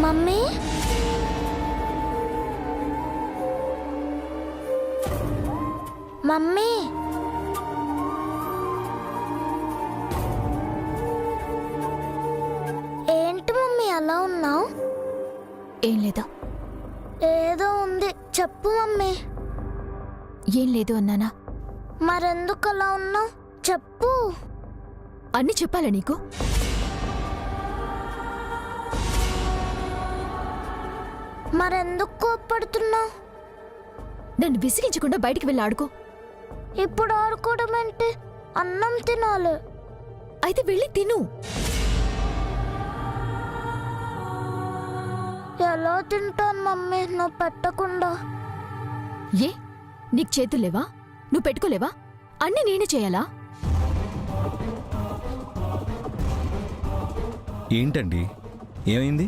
Mummy mummy ఏంటి mummy అలా ఉన్నావు? ఏం లేదా? ఏదో ఉంది, చెప్పు మమ్మీ. ఏం లేదు అన్నానా? మరెందుకు అలా ఉన్నావు? చెప్పు. అన్నీ చెప్పాలా నీకు? మరెందుకు కోప్పడుతున్నావు? నన్ను విసిగించకుండా బయటికి వెళ్ళి ఆడుకో. ఇప్పుడు ఆడుకోవడం అంటే అన్నం తినాలి. అయితే వెళ్ళి తిను. ఎలా తింటాను మమ్మీ నువ్వు పెట్టకుండా? ఏ నీకు చేతుల్లేవా? నువ్వు పెట్టుకోలేవా? అన్నీ నేనే చేయాలా? ఏంటండి, ఏమైంది?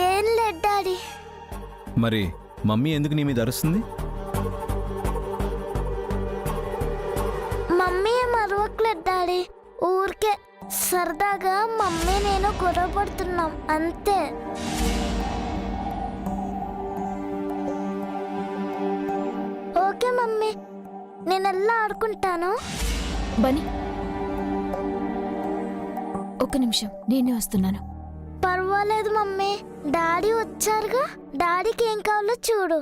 ఏం లేదు డాడీ. మరి మమ్మీ ఎందుకు నీ మీద అరుస్తుంది? మమ్మీ ఏం అరవట్లేదు డాడీ, ఊరికే సరదాగా మమ్మీ నేను గొడవ పడుతున్నాం అంతే. ఓకే మమ్మీ, నేను ఎలా ఆడుకుంటాను. బన్నీ, ఒక్క నిమిషం, నేనే వస్తున్నాను. పర్వాలేదు మమ్మీ, డాడీ వచ్చారుగా, డాడీకి ఏం కావాలో చూడు.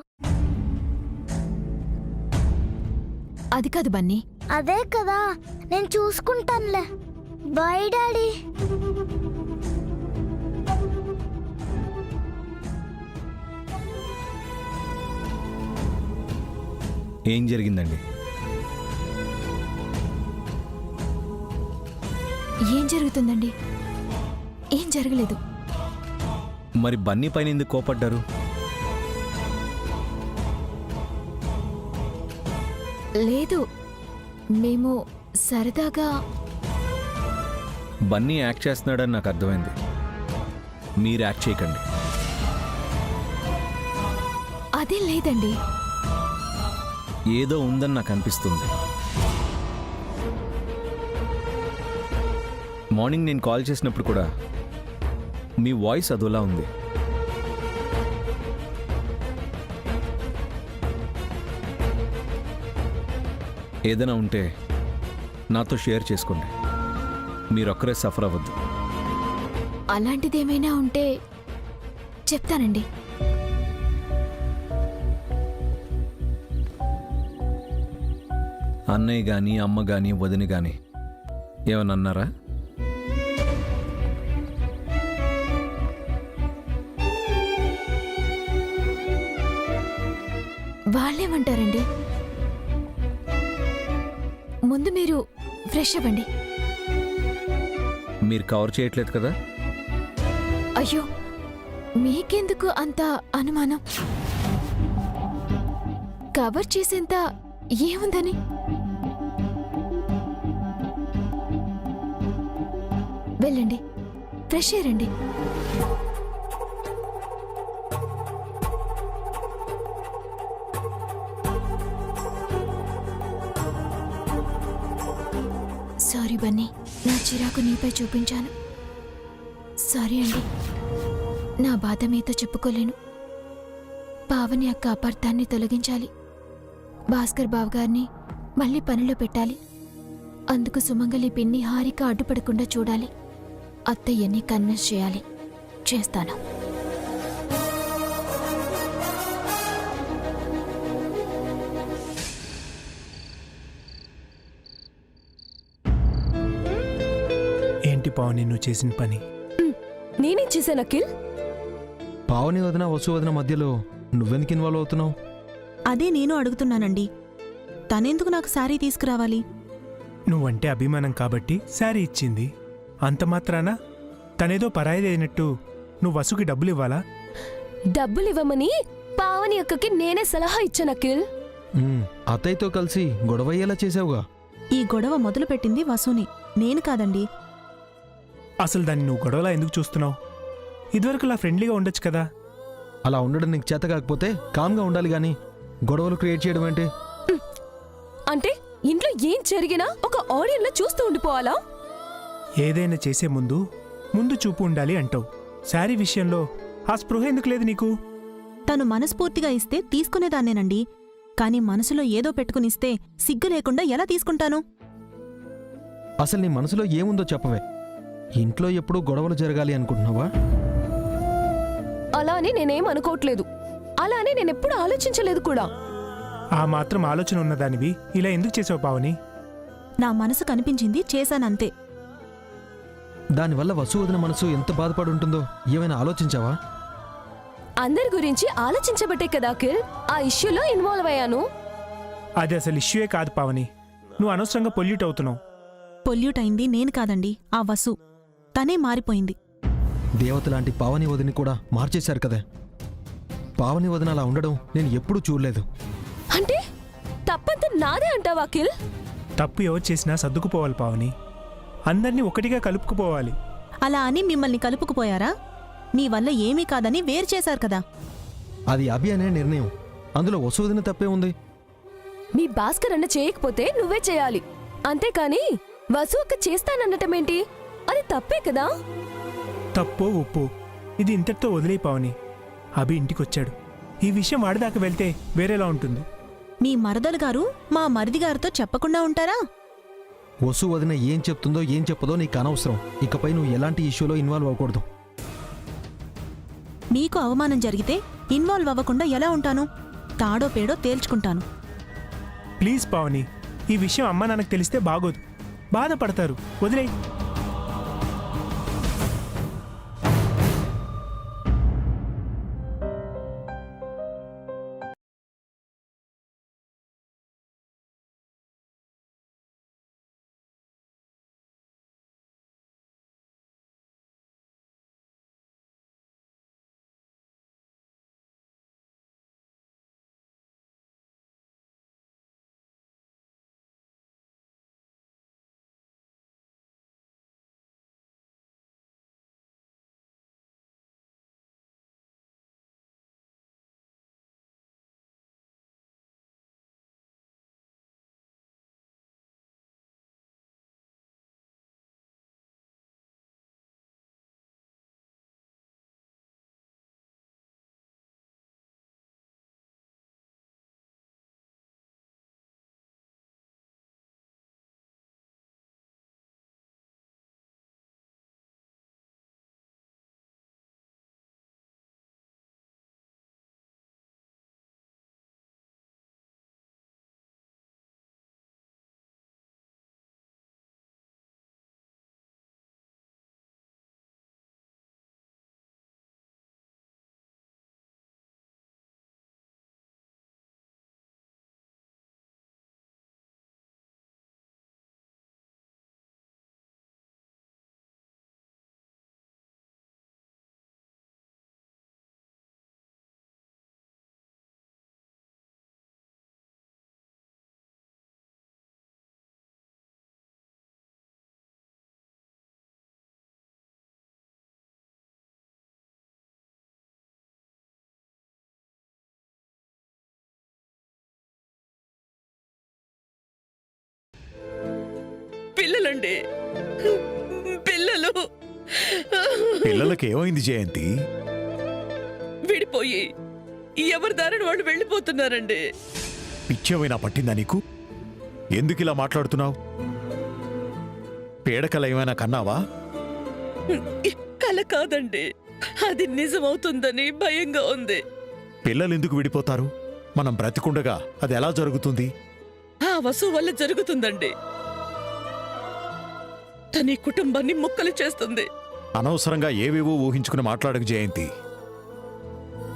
అది కాదు బన్నీ. అదే కదా, నేను చూసుకుంటానులే. Bye daddy. ఏం జరిగిందండి? ఏం జరుగుతుందండి? ఏం జరగలేదు. మరి బన్నీ పైన ఎందుకు కోపడ్డారు? లేదు, మేము సరదాగా. బన్నీ యాక్ట్ చేస్తున్నాడని నాకు అర్థమైంది. మీరు యాక్ట్ చేయకండి. అదేం లేదండి. ఏదో ఉందని నాకు అనిపిస్తుంది. మార్నింగ్ నేను కాల్ చేసినప్పుడు కూడా మీ వాయిస్ అదోలా ఉంది. ఏదైనా ఉంటే నాతో షేర్ చేసుకోండి. మీరొక్కరే సఫర్ అవ్వద్దు. అలాంటిదేమైనా ఉంటే చెప్తానండి. అన్నయ్య కానీ అమ్మ కానీ వదిన కానీ ఏమన్నా అన్నారా? వాళ్ళేమంటారండి? ముందు మీరు ఫ్రెష్ అవ్వండి. మీరు కవర్ చేయట్లేదు కదా? అయ్యో, మీకెందుకు అంత అనుమానం? కవర్ చేసేంత ఏముందని? వెళ్ళండి, ఫ్రెష్ అయ్యండి. సారీ బన్నీ, నా చిరాకు నీపై చూపించాను. సారీ అండి, నా బాధ మీతో చెప్పుకోలేను. పావని అక్క అపార్థాన్ని తొలగించాలి. భాస్కర్ బావగారిని మళ్ళీ పనిలో పెట్టాలి. అందుకు సుమంగలి పిన్ని హారిక అడ్డుపడకుండా చూడాలి. అత్తయ్యని కన్విన్స్ చేయాలి. చేస్తాను. ఏంటి పావని నువ్వు చేసిన పని? నేనేం చేశాను అఖిల్? పావని వదిన వసు వదిన మధ్యలో నువ్వెందుకు ఇన్వాల్వ్ అవుతున్నావు? అదే నేను అడుగుతున్నానండి. తనెందుకు నాకు శారీ తీసుకురావాలి? నువ్వంటే అభిమానం కాబట్టి శారీ ఇచ్చింది. అంత మాత్రాన తనేదో పరాయిదైనట్టు నువ్వు వసుకి డబ్బులు ఇవ్వాలా? డబ్బులివ్వమని పావని అక్కకి నేనే సలహా ఇచ్చాను అఖిల్. అత్తయ్యతో కలిసి గొడవయ్యేలా చేసావుగా. ఈ గొడవ మొదలుపెట్టింది వసుని, నేను కాదండి. అసలు దాన్ని నువ్వు గొడవలా ఎందుకు చూస్తున్నావు? ఇదివరకులా ఫ్రెండ్లీగా ఉండొచ్చు కదా. అలా ఉండడం నీకు చేత కాకపోతే కామ్గా ఉండాలి గాని గొడవలు క్రియేట్ చేయడం ఏంటి? అంటే ఇంట్లో ఏం జరిగినా ఒక ఆడియన్లో చూస్తూ ఉండిపోవాలా? ఏదైనా చేసే ముందు చూపు ఉండాలి అంటావు. శారీ విషయంలో ఆ స్పృహ ఎందుకు లేదు నీకు? తను మనస్ఫూర్తిగా ఇస్తే తీసుకునేదాన్నేనండి, కాని మనసులో ఏదో పెట్టుకునిస్తే సిగ్గు లేకుండా ఎలా తీసుకుంటాను? అసలు నీ మనసులో ఏముందో చెప్పవే. ఇంట్లో ఎప్పుడూ గొడవలు జరగాలి అనుకుంటున్నావా? అలా అని నేనేం అనుకోవట్లేదు, అలా అని నేనెప్పుడు ఆలోచించలేదు కూడా. ఆ మాత్రం ఆలోచన ఉన్నదానివి ఇలా ఎందుకు చేసావు పావని? నా మనసు కనిపించింది చేశానంతే. దానివల్ల వసు వదిన మనసు ఎంత బాధపడి ఉంటుందో ఏమైనా ఆలోచించావా? అందరి గురించి ఆలోచించబట్టే కదా అఖిల్ ఆ ఇష్యూలో ఇన్వాల్వ్ అయ్యాను. అది అసలు ఇష్యూయే కాదు పావని. నువ్వు అనవసరంగా పొల్యూట్ అవుతున్నావు. పొల్యూట్ అయింది నేను కాదండి, ఆ వసు. తనే మారిపోయింది. దేవతలాంటి పావని వదిని కూడా మార్చేశారు కదా. పావని వదిన అలా ఉండడం నేను ఎప్పుడూ చూడలేదు. అంటే తప్పంతా నాదే అంటావా అఖిల్? తప్పు ఎవరు చేసినా సర్దుకుపోవాలి పావని. అందర్నీ ఒకటిగా కలుపుకుపోవాలి. అలా అని మిమ్మల్ని కలుపుకుపోయారా? నీ వల్ల ఏమీ కాదని వేరు చేశారు కదా. అది అభి అనే నిర్ణయం. అందులో వసు వదిన తప్పే ఉంది. మీ భాస్కర్ అన్న చేయకపోతే నువ్వే చేయాలి, అంతేకాని వసు అక్క చేస్తానన్నటమేంటి? అది తప్పే కదా. తప్పో ఒప్పో ఇది ఇంతటితో వదిలే పావని. అభి ఇంటికొచ్చాడు. ఈ విషయం వాడిదాకా వెళ్తే వేరేలా ఉంటుంది. మీ మరదలు గారు మా మరిది గారితో చెప్పకుండా ఉంటారా? వసు వదిన ఏం చెప్తుందో ఏం చెప్పదో నీకు అనవసరం. ఇకపై నువ్వు ఎలాంటి ఇష్యూలో ఇన్వాల్వ్ అవ్వకూడదు. మీకు అవమానం జరిగితే ఇన్వాల్వ్ అవ్వకుండా ఎలా ఉంటాను? తాడో పేడో తేల్చుకుంటాను. ప్లీజ్ పావని, ఈ విషయం అమ్మ నాన్నకు తెలిస్తే బాగోదు. బాధపడతారు. వదిలేయ్. పిల్లలండి, పిల్లలు. పిల్లలకి ఏమైంది జయంతి? విడిపోయి ఎవరి దారిని వాళ్ళు వెళ్ళిపోతున్నారండి. పిచ్చేమైనా పట్టిందా నీకు? ఎందుకు ఇలా మాట్లాడుతున్నావు? పీడకల ఏమైనా కన్నావా? కల కాదండి, అది నిజమవుతుందని భయంగా ఉంది. పిల్లలు ఎందుకు విడిపోతారు? మనం బ్రతికుండగా అది ఎలా జరుగుతుంది? ఆ వసు వల్ల జరుగుతుందండి. తన ఈ కుటుంబాన్ని ముక్కలు చేస్తుంది. అనవసరంగా ఏవేవో ఊహించుకుని మాట్లాడకు జయంతి.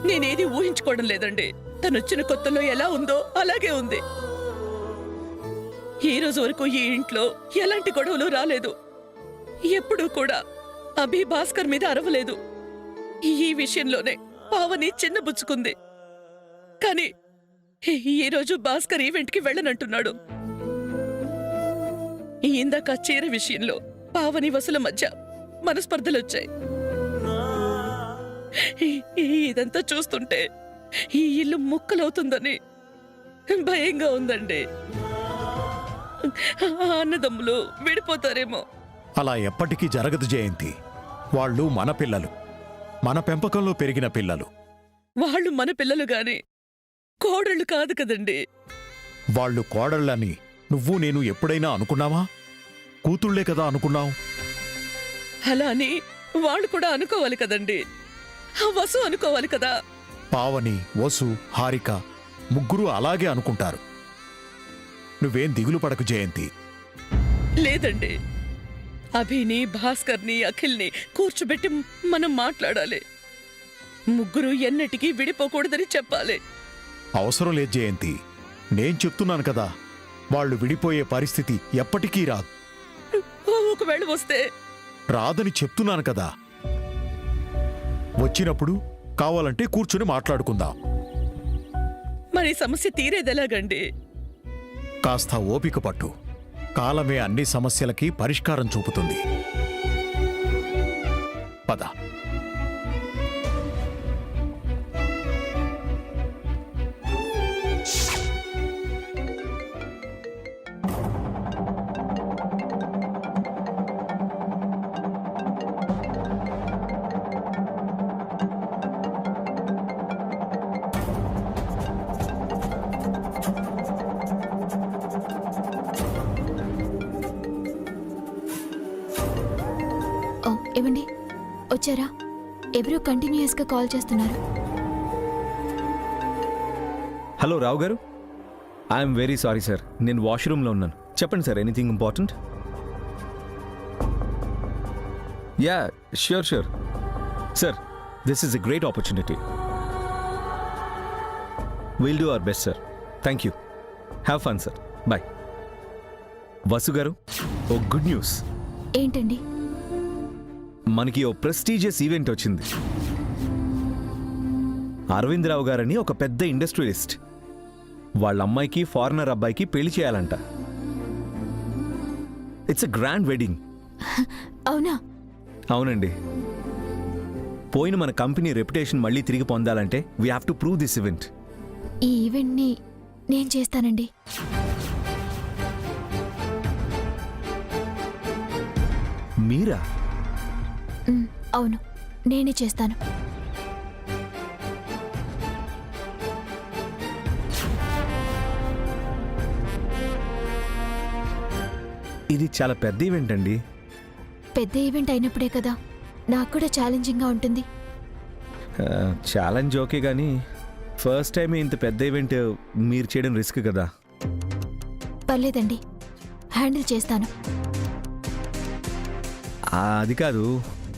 నేనేది ఊహించుకోవడం లేదండి. తనొచ్చిన కొత్తలో ఎలా ఉందో అలాగే ఉంది. ఈ రోజు వరకు ఈ ఇంట్లో ఎలాంటి గొడవలు రాలేదు. ఎప్పుడూ కూడా అభి భాస్కర్ మీద అరవలేదు. ఈ విషయంలోనే పావని చిన్నబుచ్చుకుంది. కానీ ఈ రోజు భాస్కర్ ఈవెంట్కి వెళ్ళనంటున్నాడు. ఇందాక చీర విషయంలో పావని వసుల మధ్య మనస్పర్ధలొచ్చాయి. ఇదంతా చూస్తుంటే ఈ ఇల్లు ముక్కలవుతుందని భయంగా ఉందండి. అన్నదమ్ములు విడిపోతారేమో. అలా ఎప్పటికీ జరగదు జయంతి. వాళ్ళు మన పిల్లలు, మన పెంపకంలో పెరిగిన పిల్లలు. వాళ్ళు మన పిల్లలు గాని కోడళ్ళు కాదు కదండి. వాళ్ళు కోడళ్ళని నువ్వు నేను ఎప్పుడైనా అనుకున్నావా? కూతుళ్లే కదా అనుకున్నావు. అలా అని వాళ్ళు కూడా అనుకోవాలి కదండి. వసు అనుకోవాలి కదా. పావని, వసు, హారిక ముగ్గురు అలాగే అనుకుంటారు. నువ్వేం దిగులు పడకు జయంతి. లేదండి, అభిని, భాస్కర్ని, అఖిల్ని కూర్చోబెట్టి మనం మాట్లాడాలి. ముగ్గురు ఎన్నటికీ విడిపోకూడదని చెప్పాలి. అవసరం లేదు జయంతి. నేను చెప్తున్నాను కదా, వాళ్ళు విడిపోయే పరిస్థితి ఎప్పటికీ రాదు. ఒకవేళ వస్తే? రాదని చెప్తున్నాను కదా. వచ్చినప్పుడు కావాలంటే కూర్చుని మాట్లాడుకుందాం. మరి సమస్య తీరేదెలాగండి? కాస్త ఓపిక పట్టు. కాలమే అన్ని సమస్యలకి పరిష్కారం చూపుతుంది. పద. ఏమండి, వచ్చారా? ఎవరో కంటిన్యూస్గా కాల్ చేస్తున్నారు. హలో రావు గారు, ఐఎమ్ వెరీ సారీ సార్. నేను వాష్రూమ్లో ఉన్నాను. చెప్పండి sir, anything important? Yeah, sure sure sir. This is a great opportunity. Will do our best sir. Thank you. Have fun sir. Bye. Vasu గారు, ఓ గుడ్ న్యూస్. ఏంటండి? మనకి ఓ prestigious event వచ్చింది. అరవింద్ రావు గారని ఒక పెద్ద ఇండస్ట్రియలిస్ట్ వాళ్ళ అమ్మాయికి ఫారినర్ అబ్బాయికి పెళ్లి చేయాలంట. It's a grand wedding. అవునా? అవునండి. పోయిన మన కంపెనీ రెప్యుటేషన్ మళ్ళీ తిరిగి పొందాలంటే we have to prove this event. ఈ ఈవెంట్ని నేను చేస్తానండి. మీరా? అవును, నేనే చేస్తాను. ఇది చాలా పెద్ద ఈవెంట్ అండి. పెద్ద ఈవెంట్ అయినప్పుడే కదా నాకు కూడా ఛాలెంజింగ్గా ఉంటుంది. ఛాలెంజ్ ఓకే, కానీ ఫస్ట్ టైం ఇంత పెద్ద ఈవెంట్ మీరు చేయడం రిస్క్ కదా. పర్లేదండి, హ్యాండిల్ చేస్తాను. అది కాదు.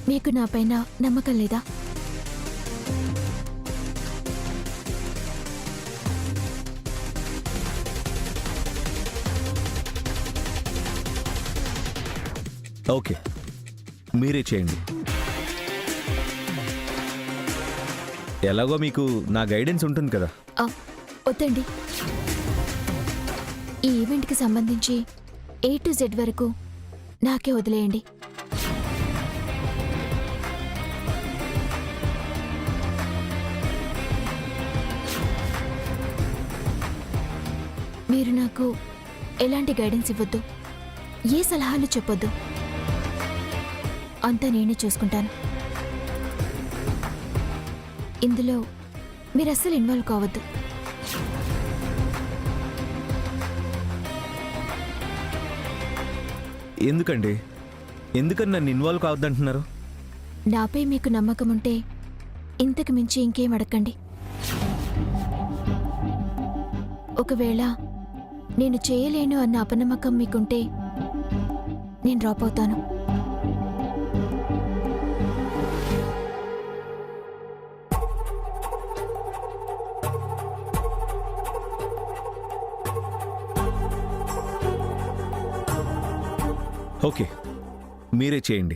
మీకు నా పైన నమ్మకం లేదా? ఓకే, మీరే చేయండి. ఎలాగో మీకు నా గైడెన్స్ ఉంటుంది కదా. వద్దండి, ఈ ఈవెంట్కి సంబంధించి A to Z వరకు నాకే వదిలేయండి. మీరు నాకు ఎలాంటి గైడెన్స్ ఇవ్వద్దు, ఏ సలహాలు చెప్పొద్దు. అంతా నేనే చూసుకుంటాను. ఇందులో మీరు అస్సలు ఇన్వాల్వ్ కావద్దు. ఎందుకండి? ఎందుకని నన్ను ఇన్వాల్వ్ కావద్దంటున్నారు? నాపై మీకు నమ్మకం ఉంటే ఇంతకు మించి ఇంకేం అడగండి. ఒకవేళ నేను చేయలేను అన్న అపనమ్మకం మీకుంటే నేను డ్రాప్ అవుతాను. ఓకే, మీరే చేయండి.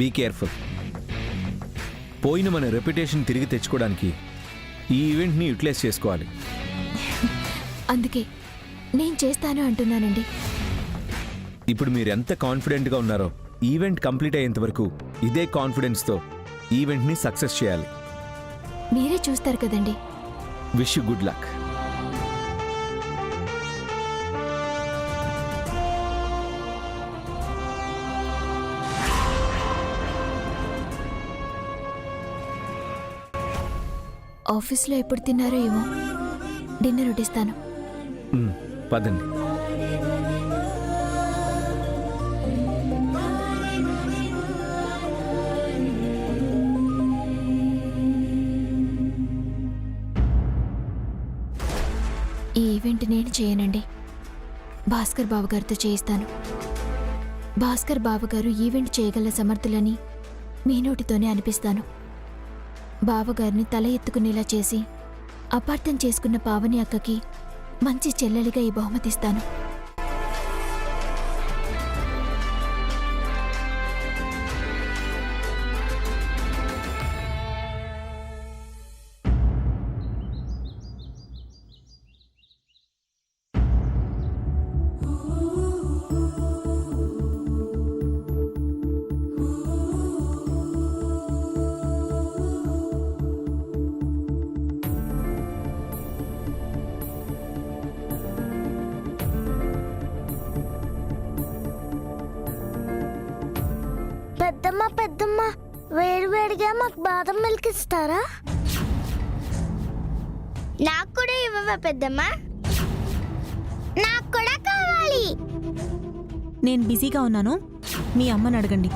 Be careful. పోయిన మన రెప్యుటేషన్ తిరిగి తెచ్చుకోవడానికి ఈ ఈవెంట్ని యూటిలైజ్ చేసుకోవాలి. అందుకే నేను చేస్తాను అంటున్నానండి. ఇప్పుడు మీరు ఎంత కాన్ఫిడెంట్గా ఉన్నారో ఈవెంట్ కంప్లీట్ అయ్యేంత వరకు ఇదే కాన్ఫిడెన్స్తో ఈవెంట్ని సక్సెస్ చేయాలి. మీరే చూస్తారు కదండి. Wish you good luck. ఆఫీస్లో ఎప్పుడు తిన్నారో ఏమో, డిన్నర్ వడ్డిస్తాను. పదండి. ఈ ఈవెంట్ నేను చేయనండి, భాస్కర్ బావగారితో చేయిస్తాను. భాస్కర్ బావగారు ఈవెంట్ చేయగల సమర్థులని మీ నోటితోనే అనిపిస్తాను. బావగారిని తల ఎత్తుకునేలా చేసి అపార్థం చేసుకున్న పావని అక్కకి మంచి చెల్లెలిగా ఈ బహుమతిస్తాను. పెద్దమ్మ వేడివేడిగా మాకు బాదం మిల్క్ ఇస్తారా? నాకు కూడా ఇవ్వవా పెద్దమ్మ? నాకు కూడా కావాలి. నేను బిజీగా ఉన్నాను, మీ అమ్మని అడగండి.